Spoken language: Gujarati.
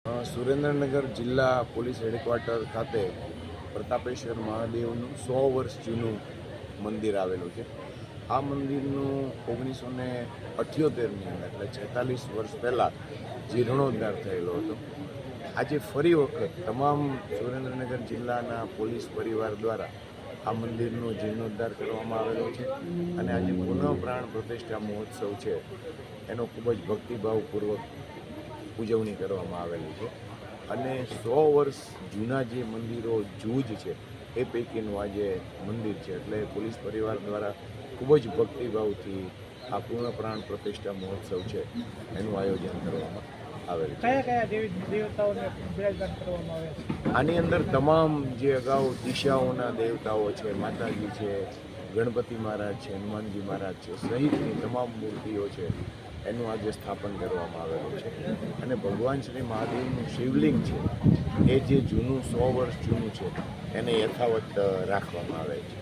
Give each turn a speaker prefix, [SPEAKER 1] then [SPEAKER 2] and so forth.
[SPEAKER 1] સુરેન્દ્રનગર જિલ્લા પોલીસ હેડક્વાર્ટર ખાતે પ્રતાપેશ્વર મહાદેવનું 100 વર્ષ જૂનું મંદિર આવેલું છે. આ મંદિરનું 1978ની અંદર એટલે 46 વર્ષ પહેલાં જીર્ણોદ્ધાર થયેલો હતો. આજે ફરી વખત તમામ સુરેન્દ્રનગર જિલ્લાના પોલીસ પરિવાર દ્વારા આ મંદિરનો જીર્ણોદ્ધાર કરવામાં આવેલો છે અને આજે પુનઃ પ્રાણ પ્રતિષ્ઠા મહોત્સવ છે એનો ખૂબ જ ભક્તિભાવપૂર્વક ઉજવણી કરવામાં આવેલી છે અને 100 વર્ષ જૂના જે મંદિરો જૂજ છે એ પૈકીનું આજે મંદિર છે. એટલે પોલીસ પરિવાર દ્વારા ખૂબ જ ભક્તિભાવથી આ પૂર્ણ પ્રાણ પ્રતિષ્ઠા મહોત્સવ છે એનું આયોજન કરવામાં આવેલું છે.
[SPEAKER 2] કયા કયા દેવી દેવતાઓને બિરાજમાન કરવામાં આવે છે?
[SPEAKER 1] આની અંદર તમામ જે અગાઉ દિશાઓના દેવતાઓ છે, માતાજી છે, ગણપતિ મહારાજ છે, હનુમાનજી મહારાજ છે સહિતની તમામ મૂર્તિઓ છે એનું આજે સ્થાપન કરવામાં આવેલું છે અને ભગવાન શ્રી મહાદેવનું શિવલિંગ છે એ જે જૂનું 100 વર્ષ જૂનું છે એને યથાવત રાખવામાં આવે છે.